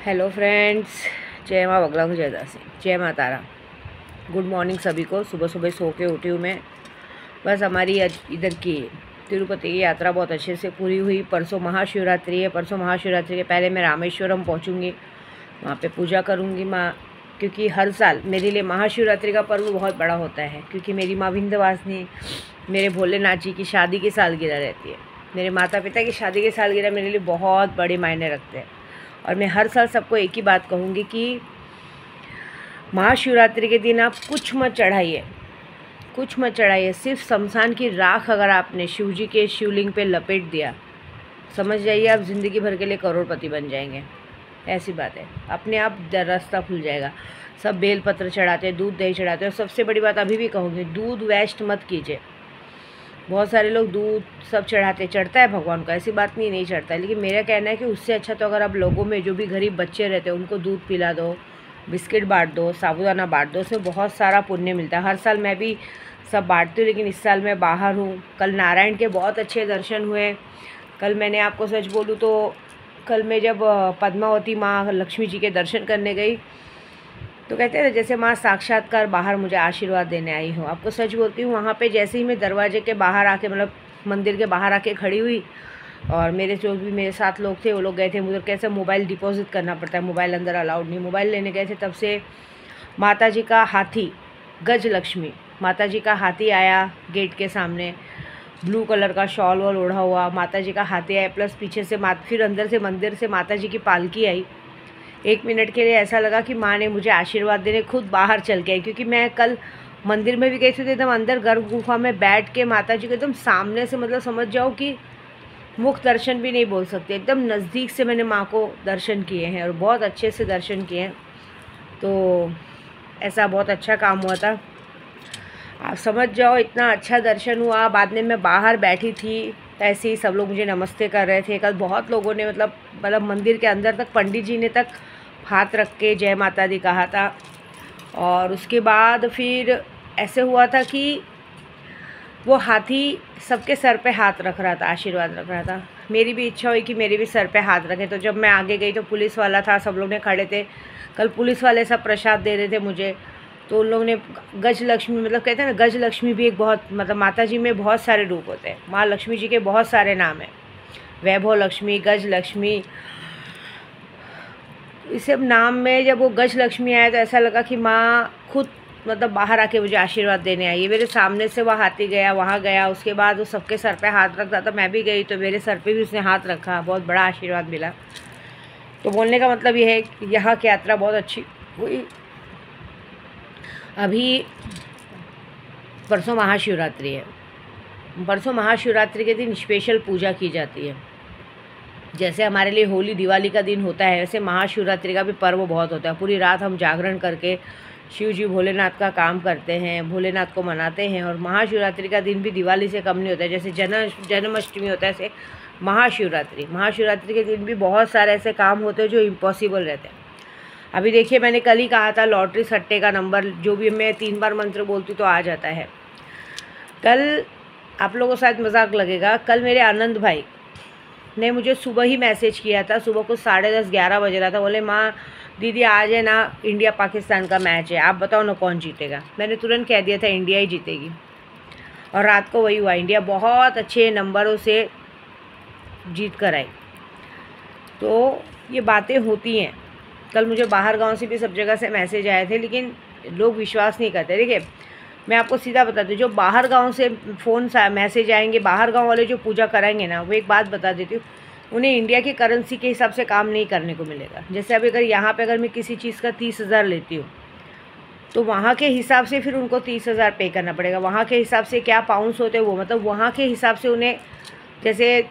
Hello friends, जय माँ बगला हूँ, जय दासी, जय माँ तारा। गुड मॉर्निंग सभी को। सुबह सुबह सो के उठी हूँ मैं। बस हमारी इधर की तिरुपति की यात्रा बहुत अच्छे से पूरी हुई। परसों महाशिवरात्रि है। परसों महाशिवरात्रि के पहले मैं रामेश्वरम पहुँचूँगी, वहाँ पे पूजा करूँगी माँ, क्योंकि हर साल मेरे लिए महाशिवरात्रि का पर्व बहुत बड़ा होता है। क्योंकि मेरी माँ विंध्यवासिनी, मेरे भोलेनाथ जी की शादी की सालगिरह रहती है। मेरे माता पिता की शादी की सालगिरह मेरे लिए बहुत बड़े मायने रखते हैं। और मैं हर साल सबको एक ही बात कहूँगी कि महाशिवरात्रि के दिन आप कुछ मत चढ़ाइए, कुछ मत चढ़ाइए। सिर्फ शमशान की राख अगर आपने शिव जी के शिवलिंग पे लपेट दिया, समझ जाइए आप ज़िंदगी भर के लिए करोड़पति बन जाएंगे। ऐसी बात है, अपने आप रास्ता खुल जाएगा। सब बेलपत्र चढ़ाते हैं, दूध दही चढ़ाते हैं। और सबसे बड़ी बात अभी भी कहूँगी, दूध वेस्ट मत कीजिए। बहुत सारे लोग दूध सब चढ़ता है भगवान को, ऐसी बात नहीं चढ़ता है। लेकिन मेरा कहना है कि उससे अच्छा तो अगर आप लोगों में जो भी गरीब बच्चे रहते हैं उनको दूध पिला दो, बिस्किट बांट दो, साबूदाना बांट दो, उसमें बहुत सारा पुण्य मिलता है। हर साल मैं भी सब बांटती हूँ, लेकिन इस साल मैं बाहर हूँ। कल नारायण के बहुत अच्छे दर्शन हुए। कल मैंने आपको सच बोलूँ तो कल मैं जब पद्मावती माँ लक्ष्मी जी के दर्शन करने गई तो कहते हैं ना, जैसे माँ साक्षात्कार बाहर मुझे आशीर्वाद देने आई हूँ। आपको सच बोलती हूँ, वहाँ पे जैसे ही मैं दरवाजे के बाहर आके, मतलब मंदिर के बाहर आके खड़ी हुई, और मेरे जो भी मेरे साथ लोग थे वो लोग गए थे। मुझे कैसे मोबाइल डिपॉजिट करना पड़ता है, मोबाइल अंदर अलाउड नहीं। मोबाइल लेने गए थे, तब से माता जी का हाथी, गज लक्ष्मी माता जी का हाथी आया गेट के सामने, ब्लू कलर का शॉल वॉल ओढ़ा हुआ माता जी का हाथी आया, प्लस पीछे से फिर अंदर से मंदिर से माता जी की पालकी आई। 1 मिनट के लिए ऐसा लगा कि माँ ने मुझे आशीर्वाद देने खुद बाहर चल के आई। क्योंकि मैं कल मंदिर में भी गई थी तो एकदम अंदर गर्भ गुफा में बैठ के माता जी को एकदम सामने से, मतलब समझ जाओ कि मुख दर्शन भी नहीं बोल सकते, एकदम नज़दीक से मैंने माँ को दर्शन किए हैं और बहुत अच्छे से दर्शन किए हैं। तो ऐसा बहुत अच्छा काम हुआ था, आप समझ जाओ, इतना अच्छा दर्शन हुआ। बाद में मैं बाहर बैठी थी, ऐसे ही सब लोग मुझे नमस्ते कर रहे थे। कल बहुत लोगों ने मतलब मंदिर के अंदर तक पंडित जी ने तक हाथ रख के जय माता दी कहा था। और उसके बाद फिर ऐसे हुआ था कि वो हाथी सबके सर पे हाथ रख रहा था, आशीर्वाद रख रहा था। मेरी भी इच्छा हुई कि मेरे भी सर पे हाथ रखे। तो जब मैं आगे गई तो पुलिस वाला था, सब लोग ने खड़े थे। कल पुलिस वाले सब प्रसाद दे रहे थे मुझे। तो उन लोगों ने गज लक्ष्मी, मतलब कहते हैं ना, गज लक्ष्मी भी एक बहुत, मतलब माता जी में बहुत सारे रूप होते हैं। माँ लक्ष्मी जी के बहुत सारे नाम हैं, वैभव लक्ष्मी, गज लक्ष्मी, इस सब नाम में जब वो गज लक्ष्मी आया तो ऐसा लगा कि माँ खुद मतलब बाहर आके मुझे आशीर्वाद देने आई है। मेरे सामने से वह हाथी गया, वहाँ गया, उसके बाद वो सबके सर पे हाथ रखता था। मैं भी गई तो मेरे सर पे भी उसने हाथ रखा, बहुत बड़ा आशीर्वाद मिला। तो बोलने का मतलब ये है कि यहाँ की यात्रा बहुत अच्छी हुई। अभी परसों महाशिवरात्रि है। परसों महाशिवरात्रि के दिन स्पेशल पूजा की जाती है। जैसे हमारे लिए होली दिवाली का दिन होता है, वैसे महाशिवरात्रि का भी पर्व बहुत होता है। पूरी रात हम जागरण करके शिव जी भोलेनाथ का काम करते हैं, भोलेनाथ को मनाते हैं। और महाशिवरात्रि का दिन भी दिवाली से कम नहीं होता है। जैसे जन्माष्टमी होता है, ऐसे महाशिवरात्रि के दिन भी बहुत सारे ऐसे काम होते हैं जो इम्पॉसिबल रहते हैं। अभी देखिए, मैंने कल ही कहा था लॉटरी सट्टे का नंबर जो भी मैं 3 बार मंत्र बोलती तो आ जाता है। कल आप लोगों को शायद मजाक लगेगा, कल मेरे आनंद भाई ने मुझे सुबह ही मैसेज किया था। सुबह को 10:30-11 बज रहा था। बोले, माँ दीदी आज है ना इंडिया पाकिस्तान का मैच है, आप बताओ ना कौन जीतेगा। मैंने तुरंत कह दिया था इंडिया ही जीतेगी। और रात को वही हुआ, इंडिया बहुत अच्छे नंबरों से जीत कर आई। तो ये बातें होती हैं। कल मुझे बाहर गांव से भी सब जगह से मैसेज आए थे, लेकिन लोग विश्वास नहीं करते। देखिए, मैं आपको सीधा बताती हूँ, जो बाहर गांव से फ़ोन मैसेज आएंगे, बाहर गांव वाले जो पूजा कराएंगे ना, वो एक बात बता देती हूँ, उन्हें इंडिया की करेंसी के हिसाब से काम नहीं करने को मिलेगा। जैसे अभी अगर यहाँ पे अगर मैं किसी चीज़ का 30,000 लेती हूँ तो वहाँ के हिसाब से फिर उनको 30,000 पे करना पड़ेगा। वहाँ के हिसाब से क्या पाउंड्स होते हैं वो, मतलब वहाँ के हिसाब से उन्हें जैसे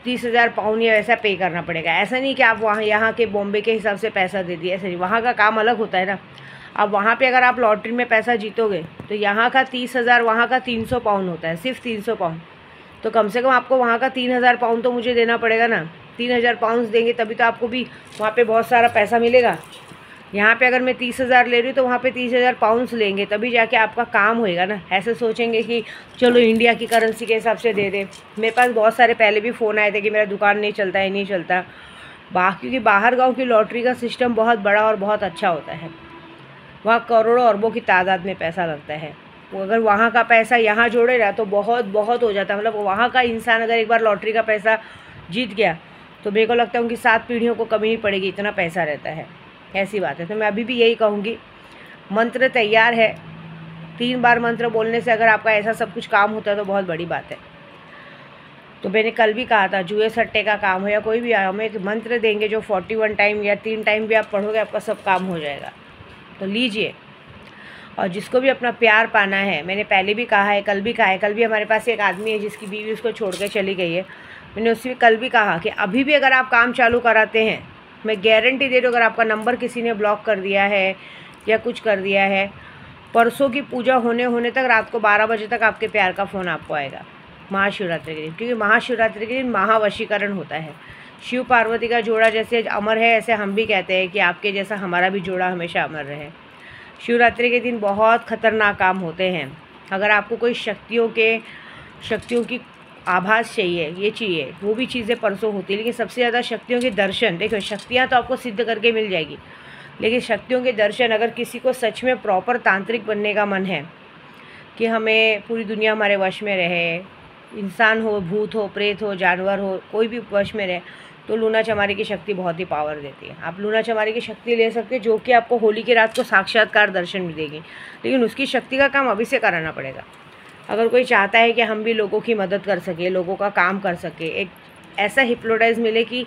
30,000 पाउंड या वैसा पे करना पड़ेगा। ऐसा नहीं कि आप वहाँ यहाँ के बॉम्बे के हिसाब से पैसा दे दिए, ऐसा नहीं। वहाँ का काम अलग होता है ना। अब वहाँ पे अगर आप लॉटरी में पैसा जीतोगे तो यहाँ का 30,000, वहाँ का 300 पाउंड होता है, सिर्फ 300 पाउंड। तो कम से कम आपको वहाँ का 3,000 पाउंड तो मुझे देना पड़ेगा ना। 3,000 पाउंड देंगे तभी तो आपको भी वहाँ पे बहुत सारा पैसा मिलेगा। यहाँ पे अगर मैं 30,000 ले रही हूँ तो वहाँ पे 30,000 पाउंड्स लेंगे, तभी जाके आपका काम होएगा ना। ऐसे सोचेंगे कि चलो इंडिया की करेंसी के हिसाब से दे दे। मेरे पास बहुत सारे पहले भी फ़ोन आए थे कि मेरा दुकान नहीं चलता है, नहीं चलता। क्योंकि बाहर गांव की लॉटरी का सिस्टम बहुत बड़ा और बहुत अच्छा होता है। वहाँ करोड़ों अरबों की तादाद में पैसा लगता है। वो अगर वहाँ का पैसा यहाँ जोड़े ना तो बहुत बहुत हो जाता है। मतलब वहाँ का इंसान अगर एक बार लॉटरी का पैसा जीत गया तो मेरे को लगता है उनकी 7 पीढ़ियों को कमी नहीं पड़ेगी, इतना पैसा रहता है। ऐसी बात है। तो मैं अभी भी यही कहूँगी, मंत्र तैयार है। 3 बार मंत्र बोलने से अगर आपका ऐसा सब कुछ काम होता है तो बहुत बड़ी बात है। तो मैंने कल भी कहा था, जुए सट्टे का काम हो या कोई भी आया, हमें एक मंत्र देंगे जो 41 टाइम या 3 टाइम भी आप पढ़ोगे आपका सब काम हो जाएगा। तो लीजिए। और जिसको भी अपना प्यार पाना है, मैंने पहले भी कहा है, कल भी कहा है, कल भी हमारे पास एक आदमी है जिसकी बीवी उसको छोड़ के चली गई है। मैंने उससे कल भी कहा कि अभी भी अगर आप काम चालू कराते हैं, मैं गारंटी दे रही हूँ, अगर आपका नंबर किसी ने ब्लॉक कर दिया है या कुछ कर दिया है, परसों की पूजा होने तक रात को 12 बजे तक आपके प्यार का फ़ोन आपको आएगा, महाशिवरात्रि के दिन। क्योंकि महाशिवरात्रि के दिन महावशीकरण होता है। शिव पार्वती का जोड़ा जैसे अमर है, ऐसे हम भी कहते हैं कि आपके जैसा हमारा भी जोड़ा हमेशा अमर रहे। शिवरात्रि के दिन बहुत खतरनाक काम होते हैं। अगर आपको कोई शक्तियों की आभास चाहिए, ये चाहिए, वो भी चीज़ें परसों होती है। लेकिन सबसे ज़्यादा शक्तियों के दर्शन, देखो शक्तियाँ तो आपको सिद्ध करके मिल जाएगी, लेकिन शक्तियों के दर्शन, अगर किसी को सच में प्रॉपर तांत्रिक बनने का मन है कि हमें पूरी दुनिया हमारे वश में रहे, इंसान हो, भूत हो, प्रेत हो, जानवर हो, कोई भी वश में रहे, तो लूना चमारी की शक्ति बहुत ही पावर देती है। आप लूना चमारी की शक्ति ले सकते हैं, जो कि आपको होली की रात को साक्षात्कार दर्शन भी देगी। लेकिन उसकी शक्ति का काम अभी से कराना पड़ेगा। अगर कोई चाहता है कि हम भी लोगों की मदद कर सके, लोगों का काम कर सके, एक ऐसा हिप्नोटाइज मिले कि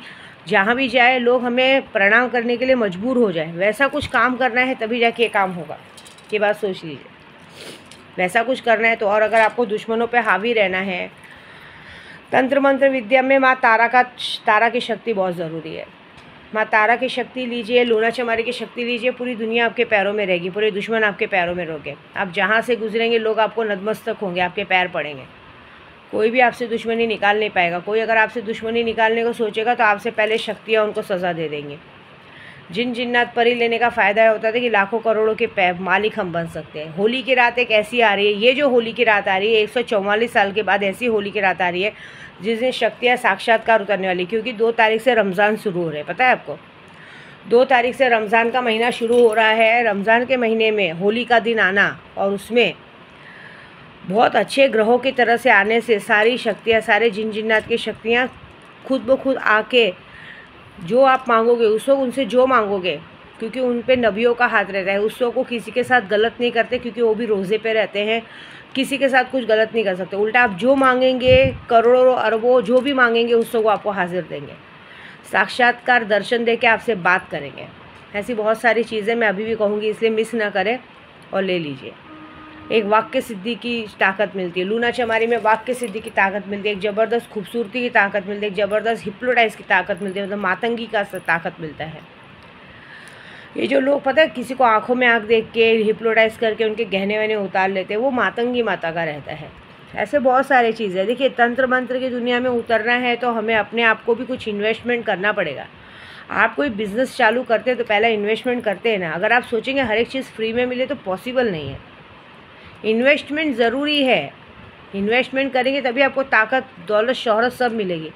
जहाँ भी जाए लोग हमें प्रणाम करने के लिए मजबूर हो जाए, वैसा कुछ काम करना है तभी जाके ये काम होगा। ये बात सोच लीजिए, वैसा कुछ करना है तो। और अगर आपको दुश्मनों पे हावी रहना है, तंत्र मंत्र विद्या में माँ तारा की शक्ति बहुत ज़रूरी है। माँ तारा की शक्ति लीजिए, लूना चमारी की शक्ति लीजिए, पूरी दुनिया आपके पैरों में रहेगी, पूरे दुश्मन आपके पैरों में रोगे। आप जहाँ से गुजरेंगे लोग आपको नतमस्तक होंगे, आपके पैर पड़ेंगे। कोई भी आपसे दुश्मनी निकाल नहीं पाएगा। कोई अगर आपसे दुश्मनी निकालने को सोचेगा तो आपसे पहले शक्तियाँ उनको सज़ा दे देंगे। जिन जिन्नात परी लेने का फ़ायदा होता था कि लाखों करोड़ों के मालिक हम बन सकते हैं। होली की रात एक ऐसी आ रही है, ये जो होली की रात आ रही है 144 साल के बाद ऐसी होली की रात आ रही है जिस दिन शक्तियाँ साक्षात्कार उतरने वाली। क्योंकि 2 तारीख से रमज़ान शुरू हो रहे हैं, पता है आपको। 2 तारीख से रमज़ान का महीना शुरू हो रहा है। रमज़ान के महीने में होली का दिन आना और उसमें बहुत अच्छे ग्रहों की तरह से आने से सारी शक्तियाँ, सारे जिन जिन्नात की शक्तियाँ खुद ब खुद आके जो आप मांगोगे उस वक्त उनसे जो मांगोगे, क्योंकि उन पे नबियों का हाथ रहता है, उस वक्त को किसी के साथ गलत नहीं करते, क्योंकि वो भी रोज़े पे रहते हैं, किसी के साथ कुछ गलत नहीं कर सकते। उल्टा आप जो मांगेंगे, करोड़ों अरबों जो भी मांगेंगे उस वक्त वो आपको हाजिर देंगे, साक्षात्कार दर्शन दे के आपसे बात करेंगे। ऐसी बहुत सारी चीज़ें मैं अभी भी कहूँगी, इसलिए मिस ना करें और ले लीजिए। एक वाक्य सिद्धि की ताकत मिलती है, लूना चमारी में वाक्य सिद्धि की ताकत मिलती है, एक ज़बरदस्त खूबसूरती की ताकत मिलती है, एक ज़बरदस्त हिप्नोटाइज की ताकत मिलती है, मतलब मातंगी का ताकत मिलता है। ये जो लोग पता है किसी को आंखों में आंख देख के हिप्नोटाइज करके उनके गहने वहने उतार लेते हैं, वो मातंगी माता का रहता है। ऐसे बहुत सारी चीज़ें। देखिए तंत्र मंत्र की दुनिया में उतरना है तो हमें अपने आप को भी कुछ इन्वेस्टमेंट करना पड़ेगा। आप कोई बिज़नेस चालू करते हैं तो पहले इन्वेस्टमेंट करते हैं ना। अगर आप सोचेंगे हर एक चीज़ फ्री में मिले तो पॉसिबल नहीं है। इन्वेस्टमेंट ज़रूरी है। इन्वेस्टमेंट करेंगे तभी आपको ताकत, दौलत, शोहरत सब मिलेगी।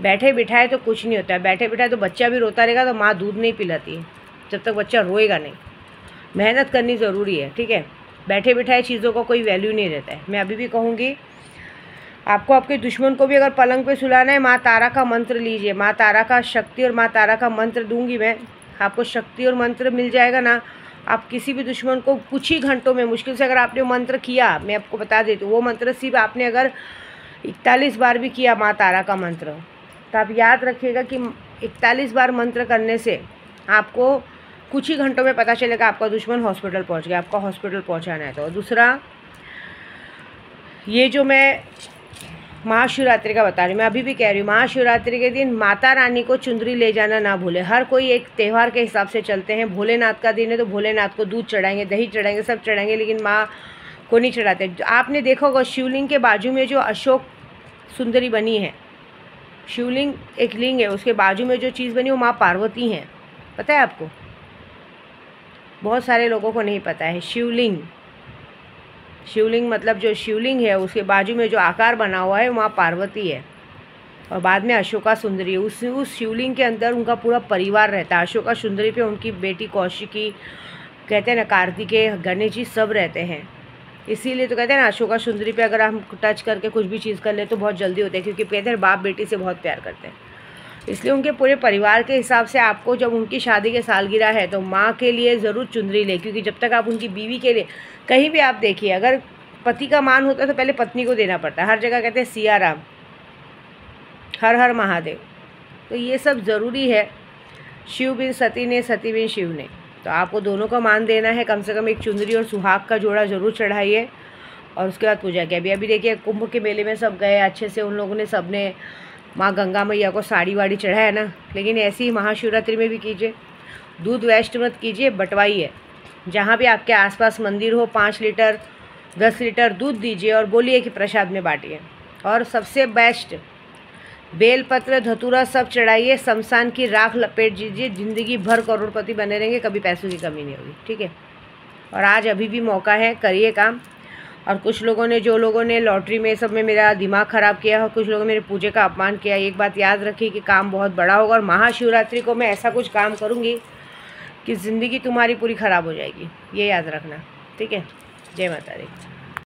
बैठे बिठाए तो कुछ नहीं होता है। बैठे बिठाए तो बच्चा भी रोता रहेगा तो माँ दूध नहीं पिलाती है जब तक बच्चा रोएगा नहीं। मेहनत करनी ज़रूरी है, ठीक है। बैठे बिठाए चीज़ों का कोई वैल्यू नहीं रहता है। मैं अभी भी कहूँगी आपको आपके दुश्मन को भी अगर पलंग पे सुलाना है, माँ तारा का मंत्र लीजिए। माँ तारा का शक्ति और माँ तारा का मंत्र दूंगी मैं, आपको शक्ति और मंत्र मिल जाएगा ना। आप किसी भी दुश्मन को कुछ ही घंटों में, मुश्किल से अगर आपने मंत्र किया, मैं आपको बता देती हूँ, वो मंत्र सिर्फ आपने अगर 41 बार भी किया माँ तारा का मंत्र, तो आप याद रखिएगा कि 41 बार मंत्र करने से आपको कुछ ही घंटों में पता चलेगा आपका दुश्मन हॉस्पिटल पहुंच गया, आपका हॉस्पिटल पहुंचाना है। तो दूसरा, ये जो मैं महाशिवरात्रि का बता रही हूँ, मैं अभी भी कह रही हूँ, महाशिवरात्रि के दिन माता रानी को चुंदरी ले जाना ना भूले। हर कोई एक त्यौहार के हिसाब से चलते हैं। भोलेनाथ का दिन है तो भोलेनाथ को दूध चढ़ाएंगे, दही चढ़ाएंगे, सब चढ़ाएंगे, लेकिन माँ को नहीं चढ़ाते। आपने देखा होगा शिवलिंग के बाजू में जो अशोक सुंदरी बनी है, शिवलिंग एक लिंग है, उसके बाजू में जो चीज़ बनी वो माँ पार्वती हैं। पता है आपको? बहुत सारे लोगों को नहीं पता है। शिवलिंग मतलब जो शिवलिंग है उसके बाजू में जो आकार बना हुआ है माँ पार्वती है। और बाद में अशोका सुंदरी, उस शिवलिंग के अंदर उनका पूरा परिवार रहता है। अशोका सुंदरी पे उनकी बेटी कौशिकी, कहते हैं ना कार्तिकेय, गणेश जी सब रहते हैं। इसीलिए तो कहते हैं ना अशोका सुंदरी पे अगर हम टच करके कुछ भी चीज़ कर ले तो बहुत जल्दी होता है, क्योंकि कहते हैं बाप बेटी से बहुत प्यार करते हैं। इसलिए उनके पूरे परिवार के हिसाब से आपको जब उनकी शादी के सालगिरह है तो माँ के लिए ज़रूर चुंदरी ले, क्योंकि जब तक आप उनकी बीवी के लिए, कहीं भी आप देखिए अगर पति का मान होता है तो पहले पत्नी को देना पड़ता है। हर जगह कहते हैं सिया राम, हर हर महादेव, तो ये सब ज़रूरी है। शिव बिन सती ने, सती बिन शिव ने, तो आपको दोनों का मान देना है। कम से कम एक चुंदरी और सुहाग का जोड़ा ज़रूर चढ़ाइए और उसके बाद पूजा की। अभी देखिए कुंभ के मेले में सब गए अच्छे से, उन लोगों ने सबने माँ गंगा मैया को साड़ी वाड़ी चढ़ाया ना, लेकिन ऐसे ही महाशिवरात्रि में भी कीजिए। दूध वेस्ट मत कीजिए, बंटवाइए। जहाँ भी आपके आसपास मंदिर हो 5 लीटर 10 लीटर दूध दीजिए और बोलिए कि प्रसाद में बांटिए। और सबसे बेस्ट बेलपत्र धतूरा सब चढ़ाइए, शमशान की राख लपेट दीजिए, ज़िंदगी भर करोड़पति बने रहेंगे, कभी पैसों की कमी नहीं होगी। ठीक है, और आज अभी भी मौका है, करिए काम। और कुछ लोगों ने, जो लोगों ने लॉटरी में सब में मेरा दिमाग ख़राब किया और कुछ लोगों ने मेरे पूजे का अपमान किया, एक बात याद रखिए कि काम बहुत बड़ा होगा और महाशिवरात्रि को मैं ऐसा कुछ काम करूँगी कि ज़िंदगी तुम्हारी पूरी ख़राब हो जाएगी, ये याद रखना। ठीक है, जय माता दी।